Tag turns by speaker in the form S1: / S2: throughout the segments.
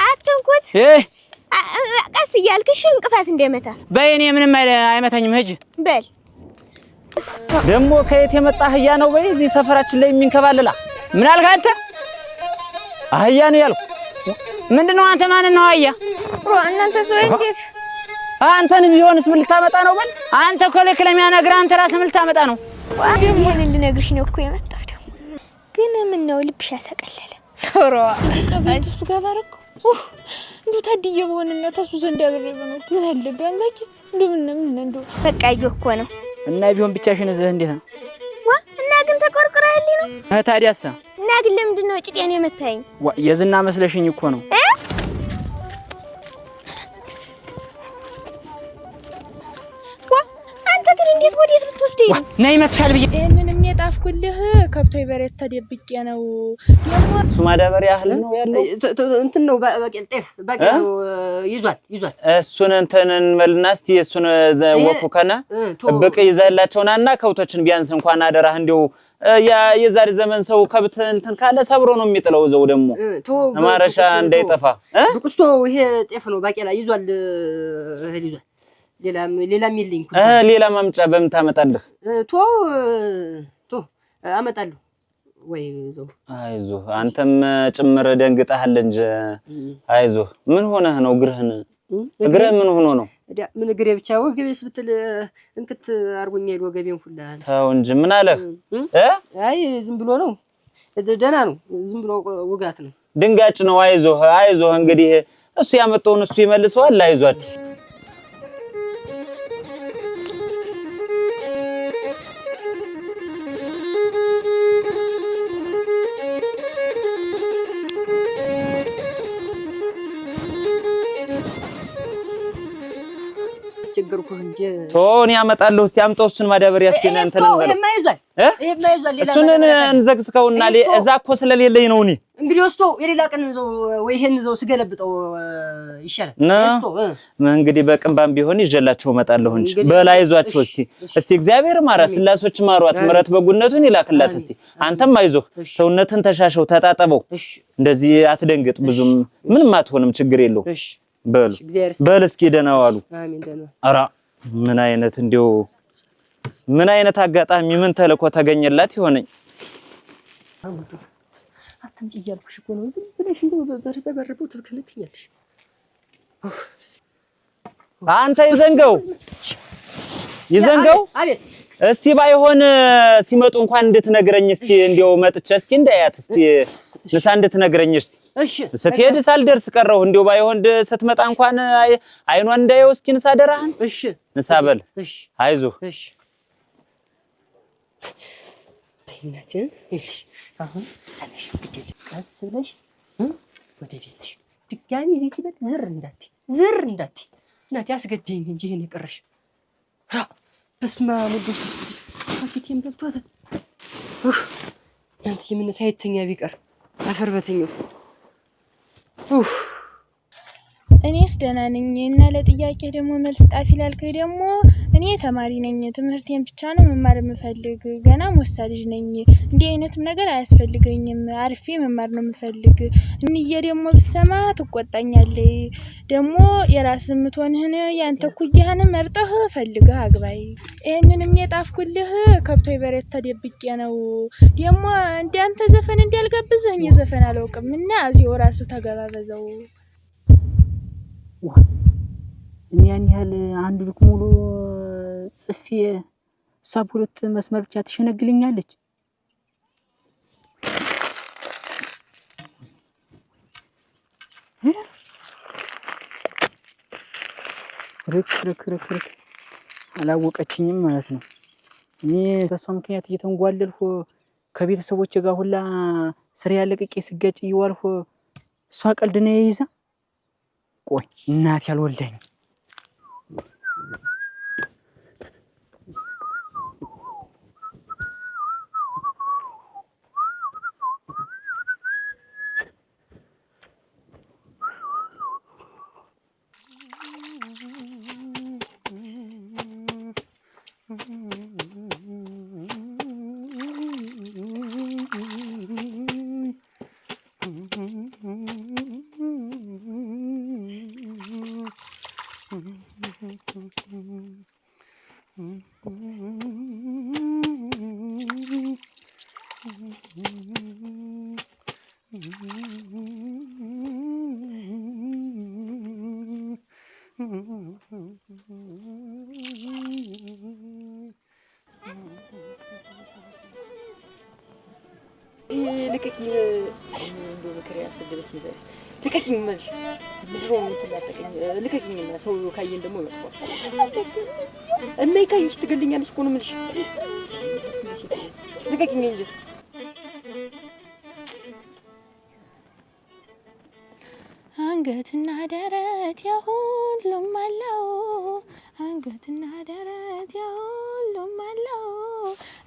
S1: አትንኩት ቀስ እያልክሽ እንቅፋት እንደመታ
S2: በእኔ ምንም አይመታኝም ሂጂ
S1: በል
S2: ደሞ ከየት የመጣ አህያ ነው በይ እዚህ ሰፈራችን ላይ የሚንከባለላ ምን አልክ አንተ አህያ ነው ያልኩ ምንድነው አንተ ማን ነው አህያ
S1: እናንተ ሰው እንዴት
S2: አንተንም ቢሆንስ ምን ልታመጣ ነው በል አንተ ኮለክለሚያ ነገር አንተ ራስህ ምን ልታመጣ ነው
S1: ይሄን ልነግርሽ ነው እኮ የመጣው ደግሞ ግን ምን ነው ልብሽ ያሰቀለለ ኦሮ
S3: አንተ እሱ ጋር ባረኩ እንዱ ታድዬ በሆነና ተሱ ዘንድ ያበረበ ነው ምን አለበት አምላኬ እንደምን እንዱ
S1: በቃ እኮ ነው
S2: እና ቢሆን ብቻሽን እዚህ እንዴት ነው
S1: ዋ እና ግን ተቆርቆራልኝ ነው
S2: ታዲያሳ
S1: እና ግን ለምንድን ነው ጭቄን የመታኝ
S2: ዋ የዝና መስለሽኝ እኮ ነው
S1: እንዴት ወዴት ልትወስደኝ
S2: ነይ መትሻል ብዬ
S3: እነንም የጣፍኩልህ ከብቶይ በሬት ተደብቄ ነው ደግሞ
S2: ሱማዳበሪያ ያህል ነው ያለው
S4: እንትን ነው በቀል ጤፍ በቀል ይዟል
S2: እሱን እንተንን መልናስቲ እሱን ወኩከና በቀ ይዛላቸውናና ከብቶችን ቢያንስ እንኳን አደራህ እንደው የዛሬ ዘመን ሰው ከብት እንትን ካለ ሰብሮ ነው የሚጥለው ዘው ደግሞ ማረሻ እንዳይጠፋ
S4: ብቁስቶ ይሄ ጤፍ ነው በቀላ ይዟል እህል ይዟል ሌላ ሚልኝ
S2: ሌላ ማምጫ በምን ታመጣለህ
S4: ቶ አመጣለሁ ወይ ዘው
S2: አይዞህ አንተም ጭምር ደንግጣሃል እንጂ አይዞህ ምን ሆነህ ነው እግርህ ምን ሆኖ ነው
S4: ምን እግሬ ብቻ ወገቤስ ብትል እንክት አርጎኛል ወገቤን ሁላ
S2: ታው እንጂ ምን አለህ
S4: አይ ዝም ብሎ ነው ደና ነው ዝም ብሎ ወጋት ነው
S2: ድንጋጭ ነው አይዞህ እንግዲህ እሱ ያመጣውን እሱ ይመልሰዋል አይዟችሁ
S4: ችግርኩ እንጂ
S2: ቶን ያመጣለሁ እስቲ አምጣው እሱን ማዳበሪያ እስቲ እንትን ነው
S4: ይማይዟል
S2: እሱን እንዘግዝከውና እዛ እኮ ስለሌለኝ ነው እኔ
S4: እንግዲህ ወስቶ የሌላ ቀን ዘው ወይ ይሄን ዘው ስገለብጠው ይሻላል ወስቶ
S2: እንግዲህ በቅንባም ቢሆን ይጀላቸው መጣለሁ እንጂ በላይዟቸው እስቲ እግዚአብሔር ማራ ስላሶች ማሯት ምረት በጉነቱን ይላክላት እስቲ አንተም አይዞህ ሰውነትን ተሻሸው ተጣጣበው እንደዚህ አትደንግጥ ብዙም ምንም አትሆንም ችግር የለው በል እስኪ ደህና ዋሉ
S4: አሜን ደህና
S2: አራ ምን አይነት አጋጣሚ ምን ተልኮ ተገኘላት ይሆነኝ
S4: አትምጪ እያልኩሽ እኮ ነው ዝም ብለሽ እንደው በበረበው ትከለክኛለሽ
S2: አንተ ይዘንገው
S4: አቤት
S2: እስቲ ባይሆን ሲመጡ እንኳን እንድትነግረኝ እስቲ እንደው መጥቼ እስኪ እንዳያት እስቲ ንሳ እንድትነግረኝ እስቲ
S4: እሺ
S2: ስትሄድ ሳልደርስ ቀረው እንደው ባይሆን ስትመጣ እንኳን አይኗን እንዳየው እስኪ ንሳ ደራህን
S4: እሺ
S2: ንሳ በል
S4: እሺ
S2: አይዞህ
S4: እሺ በእናቴ እሺ አሁን ተነሽ ግዴ ቀስ ብለሽ ወደ ቤትሽ ድጋሚ እዚህ ሲመጣ ዝር እንዳትይ እናቴ አስገድኝ እንጂ ይሄን ይቀርሽ በስማ ሙዱስ ፓኬቴን በልቷት እናንተ ምን ሳይተኛ ቢቀር አፈር በተኛው
S3: እኔስ ደህና ነኝ እና ለጥያቄ ደግሞ መልስ ጣፊ ላልከኝ ደግሞ እኔ ተማሪ ነኝ ትምህርቴን ብቻ ነው መማር የምፈልግ ገና ወሳልጅ ነኝ እንዲህ አይነትም ነገር አያስፈልገኝም አርፌ መማር ነው የምፈልግ እንዬ ደግሞ ብሰማ ትቆጣኛለህ ደግሞ የራስህ ምትሆንህን ያንተ ኩያህን መርጠህ ፈልገህ አግባይ ይሄንንም የጣፍኩልህ ከብቶይ በሬት ተደብቄ ነው ደግሞ እንዴ ዘፈን እንዲያልጋብዘኝ ዘፈን አላውቅምና እዚው ራስህ ተገባበዘው
S5: እኔ ያን ያህል አንድ ልክ ሙሉ ጽፌ ሁለት መስመር ብቻ ትሸነግልኛለች ረክ አላወቀችኝም ማለት ነው እኔ በሷ ምክንያት እየተንጓለልኩ ከቤተሰቦቼ ጋር ሁላ ስራ ያለቅቄ ስጋጭ ይዋልኩ እሷ ቀልድ ነው ይይዛ ቆይ እናት ያልወልደኝ
S4: ልቀቂኝ እንደው ምክር ያሰደበችኝ ዛሬ ልቀቂኝ መልሽ ምድሮ ምትላጠቀኝ ልቀቂኝና ሰው ካየን ደግሞ ይወጣል እማይ ካይሽ ትገልኛለሽ እኮ ነው የምልሽ ልቀቂኝ እንጂ
S3: አንገትና ደረት ያሁሉም አለው አንገትና ደረት ያሁሉም አለው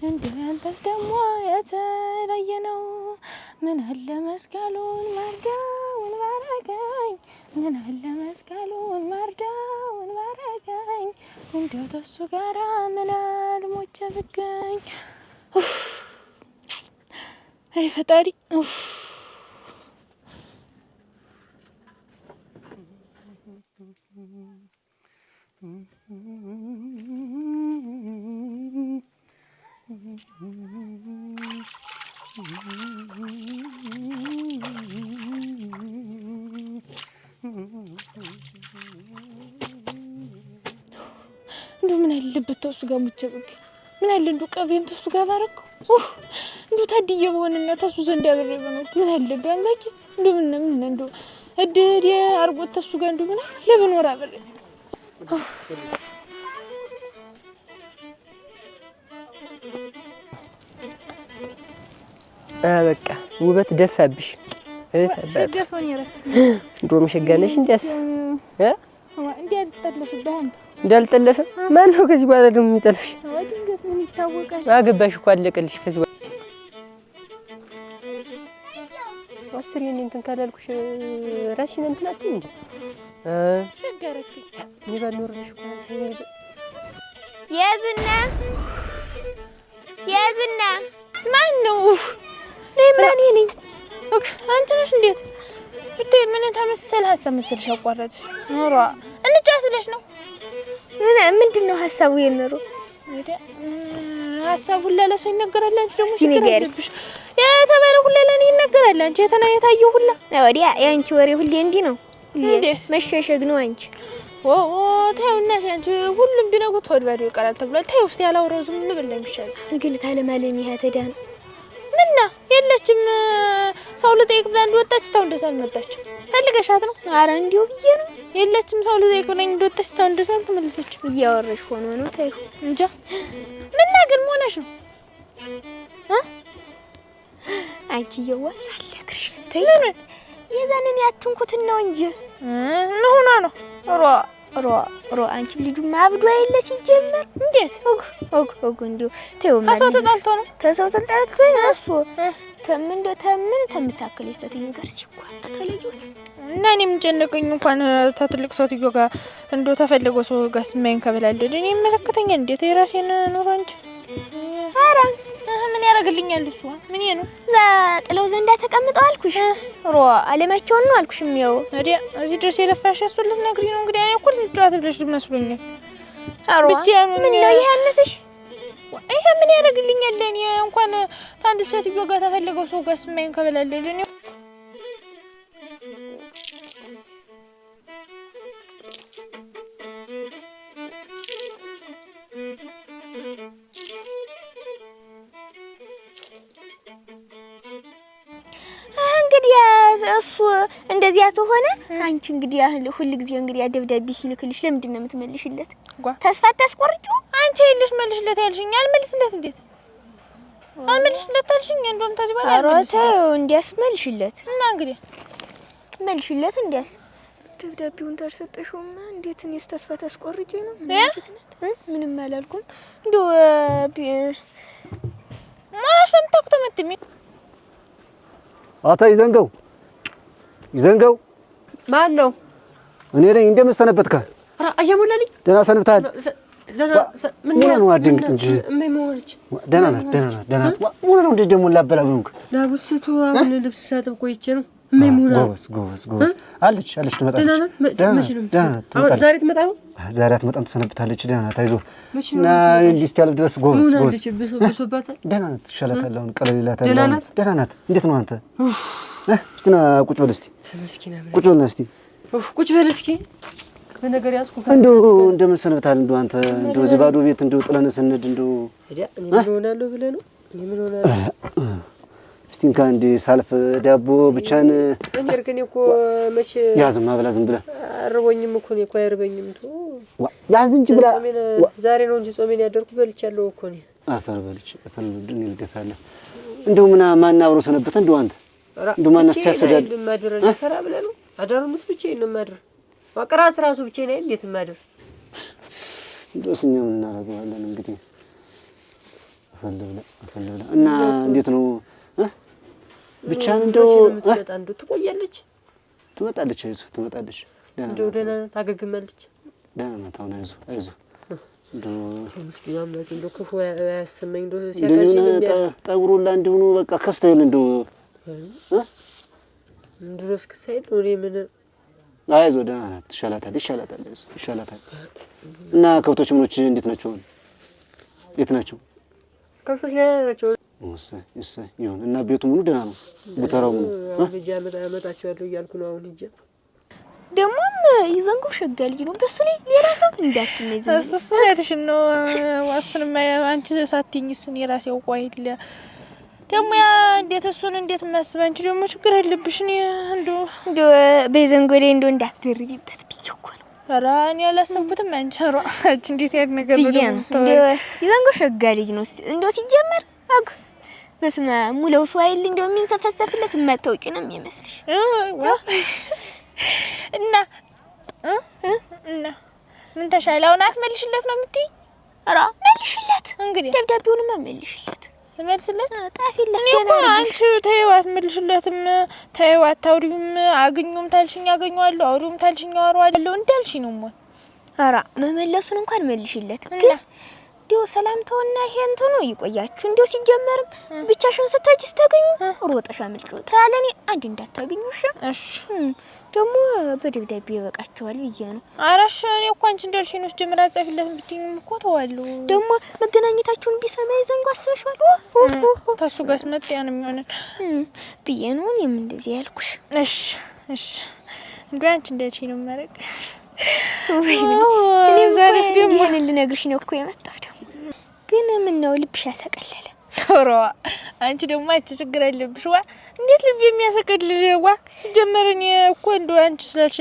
S3: እንዲያንተስ ደግሞ የተለየ ነው ምን አለ መስቀሉን ማርዳውን ባረገኝ ምን አለ መስቀሉን ማርዳውን ባረገኝ እንዲያው ተሱ ጋራ ምን አልሞቼ ብገኝ አይ ፈጣሪ እንዱ ምን አለበት ተሱ ጋር ሙቼ ብገኝ ምን አለ እንዱ ቀብሬን ተሱ ጋር ባረከው እንዱ ታድዬ በሆነና ተሱ ዘንድ ያበረ በኖት ምን አለበት አምላኬ እንዱ ምን እንዱ እድድ አርጎት ተሱ ጋር እንዱ ምን ለብኖር አበረ
S4: በቃ ውበት ደፋብሽ
S3: ሸጋሶን ይረፍ
S4: ድሮም ሸጋነሽ እንዴስ
S3: እንዲያጠለፍብህ
S4: እንዳልጠለፈ ማን ነው ከዚህ በኋላ ደግሞ የሚጠልፍሽ
S3: ወዲንገት ምን ይታወቃል
S4: አገባሽ እኮ አለቀልሽ ከዚህ በኋላ አስሪን እንትን ካላልኩሽ ራስሽን እንትን አትይ እንዴ
S3: ሸጋረክ
S4: ይባልኖርልሽ እኮ ሲንግዝ
S1: የዝና
S3: ማን ነው
S1: ለማን ነኝ
S3: አንቺ ነሽ እንዴት ብታይ ምን ተመሰለ ሀሳብ መሰልሽ አቋረጥ ኖሮ እንጫትለሽ ነው
S1: ምንድነው ሐሳቡ የነሩ
S3: ወደ ሐሳቡ ለለሰው ይነገራል አንቺ ደግሞ ሲገርብሽ የተባለ ሁሉ ለኔ ይነገራል አንቺ የታየው ሁሉ
S1: ወዲያ ያንቺ ወሬ ሁሌ እንዲ ነው ሁሌ መሸሸግ ነው አንቺ ታዩና አንቺ ሁሉም ቢነጉት ወድባዶ ይቀራል ተብሏል ታዩ እስቲ ያላውረው ዝም ብለ የሚሻል ግን ታለማለም ይሄ ተዳን
S3: ምንና የለችም ሰው ልጠይቅ ብላ እንደወጣች ታው እንደሳል መጣች ፈልገሻት ነው
S1: አረ እንዲው ብዬ ነው
S3: የለችም ሰው ልጠይቅ ብላ እንደወጣች ታው እንደሳል ተመለሰች
S1: እያወረሽ ሆኖ ነው ታዩ
S3: እንጃ ምንና ግን ሆነሽ ነው
S1: አንቺ የዋሳለክሽ ተይ የዛንን ያትንኩት ነው እንጂ
S3: ምን ሆነ ነው
S1: ሮ አንቺ ልጁ ማብዱ አይለ ሲጀመር
S3: እንዴት
S1: ኦግ እንዲው ተው ማለት
S3: ሰው ተጣልቶ ነው
S1: ተሰው ተጣልቶ እሱ ተምን ተምታከለ ይስተኝ ጋር ሲቋጥ ተለዩት
S3: እና እኔ ምን ጨነቀኝ እንኳን ተትልቅ ሰው ትዮ ጋር እንደው ተፈልጎ ሰው ጋር ስማይን ከበላለ እኔ መለከተኛ እንዴት የራሴን ኑሮ እንጂ
S1: አራ
S3: ምን ያረጋግልኛል እሱ ምን ነው
S1: ዛ ጥለው ዘንዳ ተቀምጠው አልኩሽ ሮ አለማቸው ነው አልኩሽም ያው
S3: ወዲያ እዚህ ድረስ የለፋሽ እሱ ልትነግሪ ነው እንግዲህ እኔ እኮ ልጫወት ብለሽ መስሎኛል
S1: አሮ ምን ነው ያነስሽ
S3: ይሄ ምን ያረጋግልኛል እኔ እንኳን ታንድ ሴትዮ ጋር ተፈልገው ሰው ጋር ስማይን ከበላለ እኔ
S1: እንግዲህ እሱ እንደዚያ ተሆነ አንቺ እንግዲህ ሁሉ ጊዜ እንግዲህ ደብዳቤ ሲልክልሽ ለምንድን ነው የምትመልሽለት ተስፋ ታስቆርጪው
S3: አንቺ ይልሽ መልሽለት ያልሽኝ አልመልስለት እንዴት አልመልስለት አልሽኝ እንደውም ታዚህ በኋላ
S1: አሮታው እንዲያስ መልሽለት
S3: እና እንግዲህ
S1: መልሽለት እንዲያስ ደብዳቤውን ታርሰጠሽውማ እንዴት እኔስ ተስፋ ታስቆርጪ ነው ምንም አላልኩም እንደው
S3: ማራሽ ነው የምታውቁት
S6: አታ ይዘንገው ማን ነው? እኔ ነኝ። እንደምሰነበትካ
S4: አራ አያሙላልኝ
S6: ደህና ሰንብታል።
S4: ምን
S6: ነው አድንግጥ እንጂ
S4: እመሞልች
S6: ደህና ናት። ምን ነው እንደ ደሞ ላበላብሩክ
S4: ላቡስቱ አሁን ልብስ ሳጥብ ቆይቼ ነው እመሞላ
S6: ጎበዝ አለች ትመጣለች። ደህና ናት።
S4: ዛሬ ትመጣ ነው?
S6: ዛሬ አትመጣም፣ ትሰነብታለች። ደህና ናት። አይዞህ እና እንዲስት ያለ ድረስ ጎበዝ
S4: ብሶባታል።
S6: ደህና ናት። ይሻላታል። አሁን ቀለል ይላታል። ደህና ናት። እንዴት ነው አንተ? እስቲ ና ቁጭ በል እስቲ።
S4: ተመስኪና
S6: ቁጭ በል እስቲ።
S4: ቁጭ በል እስኪ። በነገር ያስኩ
S6: እንደምን ሰንብታል? አንተ እዚህ ባዶ ቤት ጥለን ስንድ
S4: እኔ ምን ሆናለሁ ብለህ ነው? እኔ ምን ሆናለሁ?
S6: እስቲ እንካ እንደ ሳልፍ ዳቦ ብቻን
S4: እንጀር ግን እኮ መቼ
S6: ያዝማ ብላ ዝም ብላ
S4: አርቦኝም እኮ ነው እኮ አይርበኝም ቱ
S6: ያዝ እንጂ ብላ
S4: ዛሬ ነው እንጂ ጾሜን ያደርኩ በልቻለሁ እኮ ነው
S6: አፈር በልች አፈር ድን ይልደፋለ እንደው ምና ማን አብሮ ሰነበተ እንደው አንተ እንደው ማን አስተያሰዳል
S4: ማድረ ፈራ ብለ ነው አዳሩንስ ብቻዬን ነው ማድረ ወቅራት ራሱ ብቻዬን አይደል እንዴት ማድረ
S6: እንደውስኛ ምን እናደርጋለን እንግዲህ አፈለብላ እና እንዴት ነው ብቻ እንደው
S4: ትቆያለች
S6: ትመጣለች አይዞህ ትመጣለች
S4: እንደው ደህና ታገግማለች
S6: ደህና ናት አሁን አይዞህ እንደው
S4: ምስኪን አምላክ እንደው ክፉ ያሰመኝ እንደው ሲያጋሽ
S6: ጠጉሩላ እንደው ነው በቃ ከስተይል እንደው
S4: ድረስ ከሳይል ወሬ ምን
S6: አይዞህ ደህና ናት ይሻላታል እና ከብቶች ምኖች እንዴት ናቸው የት ናቸው
S4: ከብቶች ናቸው
S6: እሰይ ይሁን እና ቤቱ ሙሉ ደህና ነው ጉተራው ሙሉ
S4: ልጅ አመጣቸዋለሁ እያልኩ ነው አሁን ሂጅ
S1: ደግሞም ይዘንጉ ሸጋ ልጅ ነው በሱ ላይ ሌላ ሰው እንዳትመዝ
S3: እሱ እህትሽን ነው ዋስንም አንቺ ሳትይኝስ እኔ ራሴ አውቀው አይደለ ደግሞ ያ እንዴት እሱን እንዴት መስበ አንቺ ደግሞ ችግር አለብሽ እኔ እንደው
S1: በዘንጎ ላይ እንደው እንዳትደርቢበት ብዬ እኮ ነው
S3: ኧረ እኔ አላሰብኩትም አንቺ እንዴት ያድ ነገር ነው
S1: እንደው ይዘንጉ ሸጋ ልጅ ነው እንደው ሲጀመር አግ በስመ ሙለው ሰው አይል እንደው የሚንሰፈሰፍለት የማታውቂ ነው የሚመስልሽ እና ምን ተሻለውና አትመልሽለት ነው የምትይ? ኧረ መልሽለት
S3: እንግዲህ
S1: ደብዳቤውንም መልሽለት
S3: መልስለት
S1: ጣፊለት
S3: እኔ እኮ አንቺ ተይው አትመልሽለትም ተይው አታውሪም አገኙም ታልሽኝ አገኘዋለሁ አውሪውም ታልሽኝ አወራዋለሁ እንዳልሽ ነው ሞት
S1: ኧረ መመለሱን እንኳን መልሽለት ግን ዲዮ ሰላምታውና ይሄ እንትኑ ይቆያችሁ እንዴው ሲጀመርም ብቻሽን ስትሄጂ ስታገኙ ሮጠሽ አምልጡ ታለኔ አንድ እንዳታገኙሽ እሺ ደግሞ በደብዳቤ ይበቃቸዋል ብዬ ነው
S3: አራሽ እኔ እኮ አንቺ እንዳልሽኝ ነው ጀምራ ጻፊለት ብትይኝ እኮ ተዋለሁ
S1: ደግሞ መገናኘታችሁን ቢሰማ ይዘንጓ አስበሽዋል
S3: ታሱ ጋር ስመጥ ያን የሚሆነን
S1: ብዬ ነው እኔም እንደዚህ ያልኩሽ
S3: እሺ እንደው አንቺ እንዳልሽኝ ነው ማረግ እኔ ዛሬስ ደግሞ
S1: ይሄን ልነግርሽ ነው እኮ የመጣው ግን ምን ነው ልብሽ ያሰቀለለ
S3: ኧረ አንቺ ደግሞ አንቺ ችግር አለብሽ ዋ እንዴት ልብ የሚያሰቀልል ዋ ሲጀመር እኔ እኮ እንደው አንቺ ስላልሽ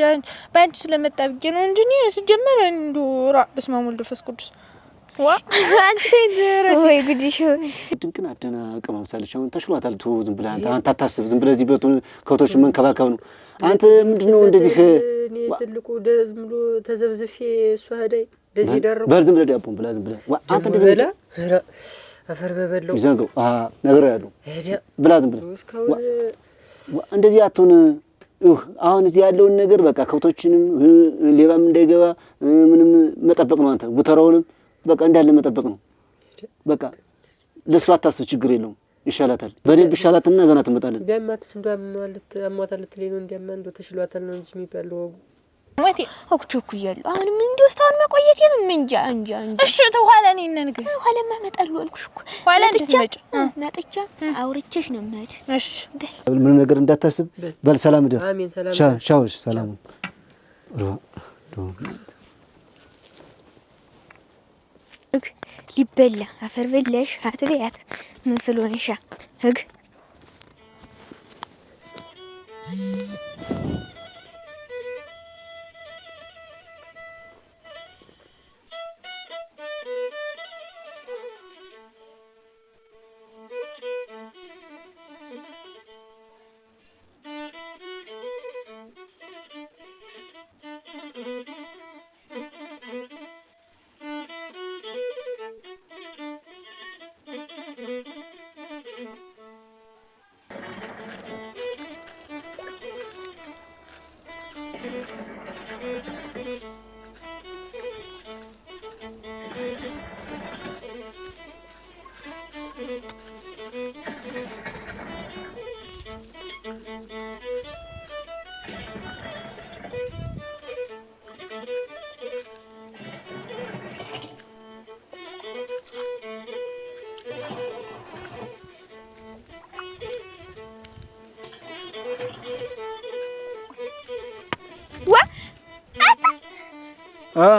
S3: ባንቺ ስለመጣ ብዬ ነው እንጂ እኔ ሲጀመር እንደው በስመ አብ ወወልድ ወመንፈስ ቅዱስ ዋ አንቺ ተይዘረ
S1: ወይ ጉዲሽ
S6: ድንቅና አደና አቀማምሳለች አሁን ተሽሏታል ቱ ዝም ብለህ አንተ አታስብ ዝም ብለህ እዚህ ቤቱ ከብቶች መንከባከብ ነው አንተ ምንድነው እንደዚህ
S4: እኔ ትልቁ ዝም ብሎ ተዘብዝፌ እሷ ሄደይ እንደዚህ ደረው
S6: በርዝም ብለህ ዳቦን ብላ ዝም ብለህ አንተ እንደዚህ
S4: ብለህ አፈር በበለው
S6: ይዘንገው ነገር ያለው ብላ ዝም ብለህ እንደዚህ አትሁን አሁን እዚህ ያለውን ነገር በቃ ከብቶችንም ሌባም እንዳይገባ ምንም መጠበቅ ነው አንተ ጉተራውንም በቃ እንዳለ መጠበቅ ነው በቃ ለሷ አታስብ ችግር የለውም ይሻላታል በደንብ ይሻላትና ዘና ትመጣለች
S4: ቢያማትስ አሟታለት ለኔ እንዲያማንዶ ተሽሏታል ነው እንጂ የሚባለው
S3: ወቴ
S1: አኩቹኩ ይያለው አሁን ምን እንደውስታውን መቆየቴን እንጃ
S3: እሺ ተኋላ ነኝ ነንገ
S1: ኋላማ እመጣለሁ አልኩሽ እኮ
S3: ኋላ እንድትመጪ
S1: መጥቻ አውርቼሽ ነው ማለት
S3: እሺ
S6: ምንም ነገር እንዳታስብ በል ሰላም ደር
S4: አሜን ሰላም
S6: ቻው ሰላም
S1: ሊበላ አፈር በላሽ አትበያት ምን ስለሆነሻ ህግ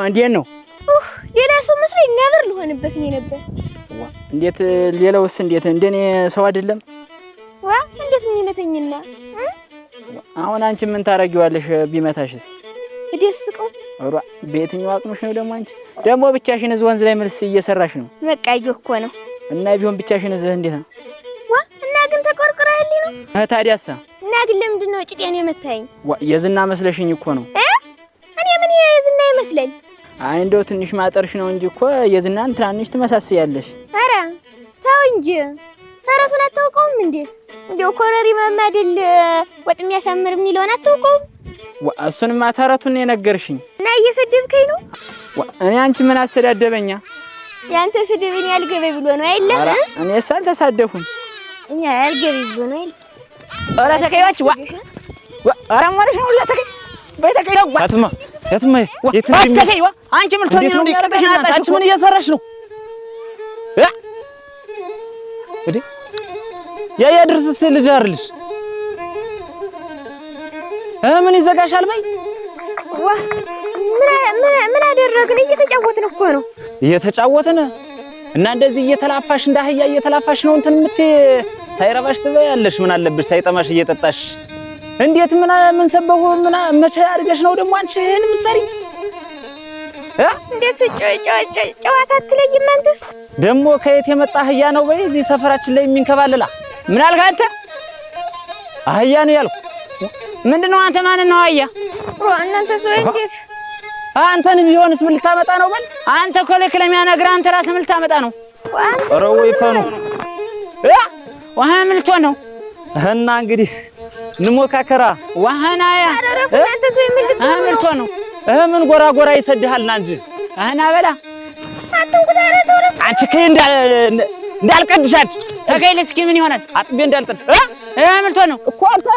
S5: እንዴት ነው?
S1: ሌላ ሰው መስሎኝ ነበር ልሆንበት ነው ነበር።
S5: እንዴት ሌላውስ እንዴት እንደኔ ሰው አይደለም?
S1: ይመተኝና
S5: አሁን አንቺ ምን ታረጊዋለሽ? ቢመታሽስ
S1: እደስቀው
S5: ኧረ በየትኛው አቅምሽ ነው ደግሞ? አንቺ ደግሞ ብቻሽን እዚህ ወንዝ ላይ መልስ እየሰራሽ ነው።
S1: መቃዩ እኮ ነው።
S5: እና ቢሆን ብቻሽን እዚህ እንዴት ነው?
S1: ዋ እና ግን ተቆርቆራልኝ ነው።
S5: ታዲያሳ
S1: እና ግን ለምንድን ነው ጭጤን የመታኝ?
S5: ዋ የዝና መስለሽኝ እኮ ነው።
S1: እኔ ምን የዝና ይመስለኝ?
S5: አይ እንደው ትንሽ ማጠርሽ ነው እንጂ እኮ የዝናን ትናንሽ ትመሳሰያለሽ።
S1: ኧረ ተው እንጂ ተረሱን አታውቀውም እንዴ? እንደው ኮረሪማ አይደል ወጥ የሚያሳምር የሚለውን አታውቀውም?
S5: እሱንማ ተረቱን የነገርሽኝ
S1: እና እየሰደብከኝ ነው።
S5: እኔ አንቺ ምን አሰዳደበኛ?
S1: ያንተ ስድብን ያልገበይ ብሎ ነው አይደል?
S5: እኔስ አልተሳደብኩም።
S1: እኛ ያልገበይ ብሎ ነው አይደል?
S5: ኧረ ተከይዋች ኧረ ሞረሽ ነው ለተከይ በተከይ ነው
S2: ያትማ የት
S5: ነው ተከይዋ? አንቺ ምን ትሆኚ ነው?
S2: አንቺ ምን እየሰራሽ ነው? እዲ ያ ድርስስ ልጅ አይደልሽ? ምን ይዘጋሻል? በይ
S1: ዋ ምን አደረግን? እየተጫወትን እኮ ነው።
S2: እየተጫወትን እና እንደዚህ እየተላፋሽ እንዳህያ እየተላፋሽ ነው እንትን ሳይረባሽ ትበያለሽ። ምን አለብሽ ሳይጠማሽ እየጠጣሽ እንዴት ምን ሰበሁ መቼ አድርገሽ ነው ደግሞ አንቺ ይሄን ምሰሪ?
S1: እንዴት ጨዋታ አትለይም አንተስ?
S2: ደግሞ ከየት የመጣ አህያ ነው? በይ እዚህ ሰፈራችን ላይ የሚንከባለላ
S5: ምን አልክ አንተ?
S2: አህያ ነው ያልኩ።
S5: ምንድነው አንተ? ማን ነው አህያ?
S1: እናንተ ሰው እንዴት
S2: አንተን ቢሆንስ ምን ልታመጣ ነው? በል
S5: አንተ እኮ ልክ ለሚያነግር አንተ ራስህ ምን ልታመጣ ነው?
S2: ኧረ ወይ ፈኑ
S5: ዋህ ምን ልትሆን ነው?
S2: እና እንግዲህ እንሞካከራ
S5: ዋህና ያ
S1: እናንተ ሰው ምን
S5: ልትሆን ነው?
S2: ምን ጎራ ይሰድሃልና እንጂ
S5: አህና በላ
S2: አንቺ ከይ እንዳልቀድሻት
S5: ተከይል እስኪ ምን ይሆናል?
S2: አጥቤ እንዳልቀድሽ
S5: ምን ልትሆን ነው
S2: እኮ አንተ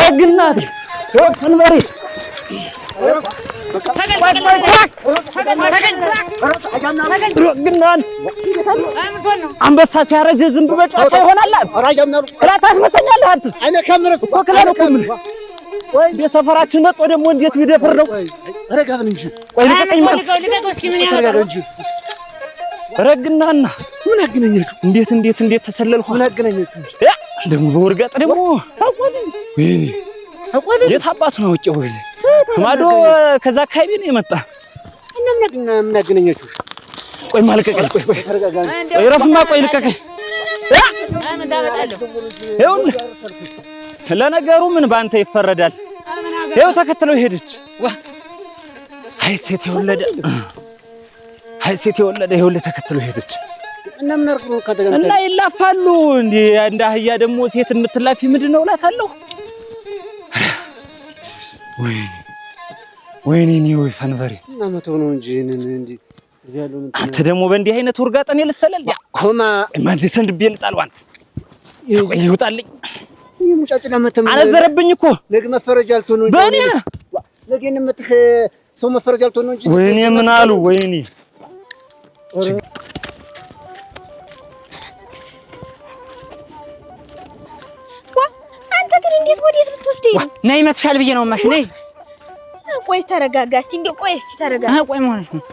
S2: ረግናት ወንበሪ አንበሳ ሲያረጀ ዝንብ በጫጫ ይሆናል። እራት አስመተኛለህ አንተ እኮ ክላል እኮ ምን የሰፈራችን መጥቶ ደግሞ እንዴት ቢደፍር ነው? ቆይ ረግናና
S6: ምን አገናኛችሁ?
S2: እንዴት ተሰለልኩ?
S6: ምን አገናኛችሁ?
S2: ደግሞ በወርጋጥ ደግሞ ወይኔ የት አባቱ ነው ወጪው? ማዶ ከዛ አካባቢ ነው የመጣ
S6: እና ምን አገናኛችሁ?
S2: ቆይ ማልቀቀል ቆይ ረፍማ ቆይ ልቀቀኝ። ይኸውልህ ለነገሩ ምን ባንተ ይፈረዳል? ይኸው ተከትለው ሄደች። አይ ሴት የወለደ ይኸውልህ ተከትለው ሄደች።
S6: እና ምን አርኩ ነው ከተገናኘ
S2: እና ይላፋሉ እንዴ? እንደ አህያ ደግሞ ሴት የምትላፊ ምንድን ነው እላታለሁ። ወይኔ ነው ፈንበሬ
S6: እና መተው ነው እንጂ እንዴ ያለው
S2: አንተ ደግሞ በእንዲህ አይነት ወርጋጠን ልሰለል ያ
S6: ኮማ
S2: ማንዴ ሰንድ ቢልጣል ዋንት ይውጣልኝ።
S6: ሙጫጭና መተም
S2: አነዘረብኝ እኮ
S6: ለግ መፈረጃ አልቶ ነው እንጂ
S2: በእኔ
S6: ለጌን መጥህ ሰው መፈረጃ አልቶ ነው እንጂ
S2: ወይኔ ምን አሉ ወይኔ
S1: አንተ ግን እንዴት ወዴት ልትወስደኝ ነው?
S5: ነይ መትሻል ብዬ ነው ማሽ ነይ።
S1: ቆይ ተረጋጋ እስቲ እንዴ ቆይ እስቲ ተረጋጋ።
S5: ቆይ ማለት ነው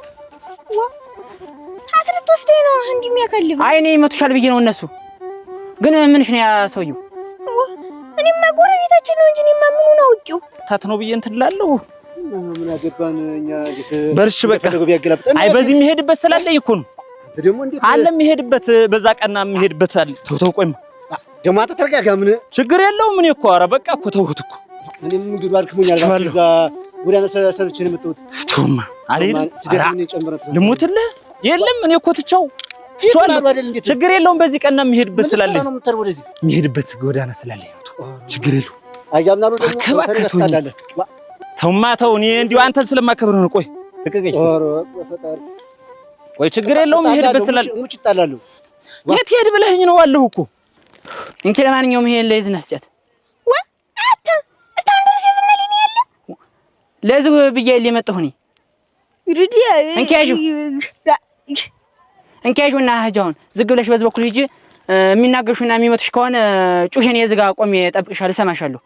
S1: ሀት ልትወስደኝ ነው እንዲህ የሚያከልብ?
S5: አይ ነይ መትሻል ብዬ ነው። እነሱ ግን ምንሽ ነው ያ ሰውዬው?
S1: እኔማ ጎረቤታችን ነው እንጂ እኔማ ምኑን አውቄው
S2: ታት ነው ብዬ እንትን እላለሁ።
S6: ምን አገባን እኛ
S2: በርሽ በቃ አይ በዚህ የሚሄድበት ስላለኝ እኮ ነው
S6: ደግሞ እንዴት
S2: አለ የሚሄድበት በዛ ቀና የሚሄድበት አለ። ተው ቆይማ
S6: ደግሞ ተረጋጋ። ምን
S2: ችግር የለውም። ምን እኮ ኧረ በቃ እኮ ተውት እኮ
S6: እኔም እንግዲህ አልክሞኛል። ባዛ ወዳነ ሰልችን የምትወት
S2: ተውማ አልሄድም።
S6: ሲደርም ጨምረት
S2: ልሙትልህ የለም እኔ እኮ ትቻው ችግር የለውም። በዚህ ቀና የሚሄድበት ስላለኝ የሚሄድበት ጎዳና ስላለኝ ችግር የለውም።
S6: አያምናሉ ደግሞ ተረጋግታለህ።
S2: ተውማ ተው። እኔ እንዲሁ አንተን ስለማከብር ነው። ቆይ ልቀቀኝ። ቆይ ችግር የለውም። የሚሄድበት ስላለኝ
S6: ሙጭ ይጣላሉ።
S2: የት ሄድ ብለኸኝ ነው አለሁ እኮ
S5: እንኪ ለማንኛውም ይሄን ለይዝና ስጫት
S1: አታ እስታን ድረስ ይዝናልኝ ያለ
S5: ለዚህ ብዬ ሊመጣሁ ነኝ።
S1: ይሩዲያ
S5: እንኪያዡና ሂጂውን ዝግ ብለሽ በዚህ በኩል ሂጂ። የሚናገርሽና የሚመቱሽ ከሆነ ጩኸን የዝጋ ቆሜ እጠብቅሻለሁ፣ እሰማሻለሁ።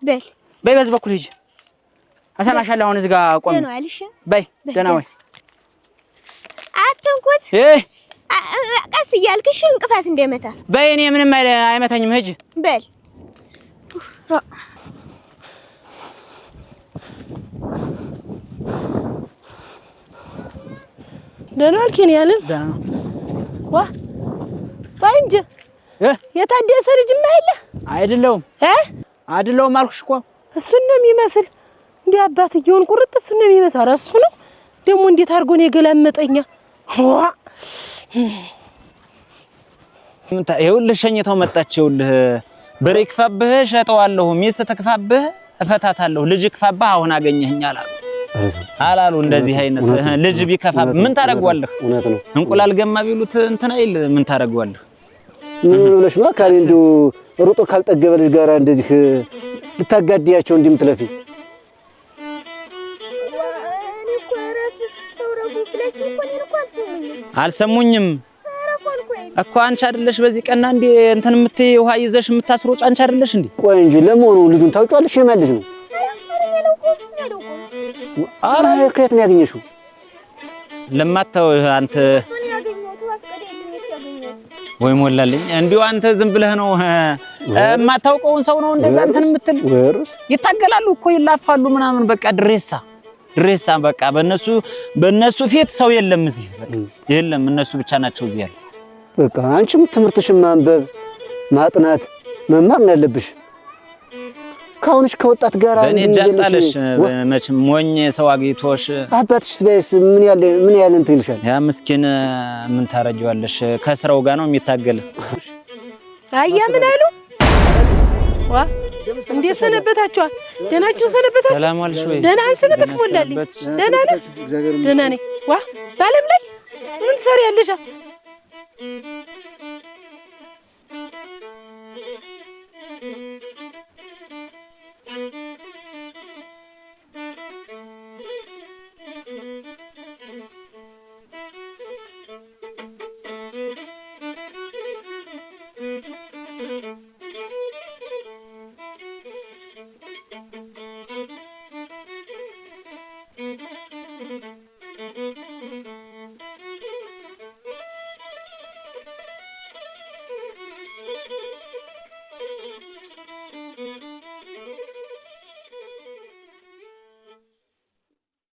S1: በይ
S5: በዚህ በኩል ሂጂ። አሰማሻለሁ። አሁን እዚህ ጋር ቆም በይ። ደህና ወይ
S1: አትንኩት። ቀስ እያልክሽ እንቅፋት እንደመታ
S5: በይ። እኔ ምንም አይመታኝም። ሂጂ
S1: በል።
S7: ደህና ዋልክ ያለ ዋ ባይ እንጂ የታደሰ ልጅ ማይለ
S5: አይደለውም አይደለውም አልኩሽ እኮ
S7: እሱን ነው የሚመስል። እንዴ አባትየውን ቁርጥ እሱን ነው የሚመስል። ኧረ እሱ ነው ደግሞ እንዴት አድርጎ ነው የገላመጠኛ። ዋ
S2: ይኸውልህ ሸኝተው መጣች። ይኸውልህ ብር ይክፋብህ እሸጠዋለሁ፣ ሚስት ትክፋብህ እፈታታለሁ፣ ልጅ ይክፋብህ አሁን አገኘኸኝ አላሉ። እንደዚህ አይነት ልጅ ቢከፋብህ ምን ታደርገዋለህ?
S6: እውነት ነው።
S2: እንቁላል ገማ ቢሉት እንትን አይል ምን ታደርገዋለህ?
S6: ምን ብለሽ ነው ካሊ እንደው ሩጦ ካልጠገበ ልጅ ጋር እንደዚህ ልታጋድያቸው እንደምትለፊ?
S2: አልሰሙኝም እኮ አንቺ አይደለሽ በዚህ ቀና እንዴ እንትን የምትይ ውሃ ይዘሽ የምታስሮጭ አንቺ አይደለሽ እንዴ?
S6: ቆይ እንጂ ለመሆኑ ልጁን ታውቂዋለሽ? የማልሽ ነው? አረ ከየት ነው ያገኘሽው?
S2: ለማታው አንተ ወይ ሞላልኝ እንዲው አንተ ዝም ብለህ ነው የማታውቀውን ሰው ነው እንደዛ እንትን የምትል? ይታገላሉ እኮ ይላፋሉ ምናምን በቃ ድሬሳ በቃ በእነሱ ፊት ሰው የለም እዚህ በቃ የለም። እነሱ ብቻ ናቸው እዚህ ያሉ።
S6: በቃ አንቺም ትምህርትሽን ማንበብ ማጥናት መማር ነው ያለብሽ። ካሁንሽ ከወጣት ጋር
S2: እኔ ጃልጣለሽ መቼም ሞኝ ሰው አግኝቶሽ
S6: አባትሽ በይስ ምን ያለ እንትን ይልሻል።
S2: ያ ምስኪን ምን ታረጂዋለሽ? ከስራው ጋር ነው የሚታገል።
S7: አያ ምን አሉ? ዋ እንዴት ሰነበታችኋል? ደህናችሁ ሰነበታችሁ?
S2: ሰላም ዋልሽ ወይ?
S7: ደህና ሰነበት ሞላልኝ። ደህና ነህ? ደህና ነኝ። ዋ ባለም ላይ ምን ትሰሪያለሽ?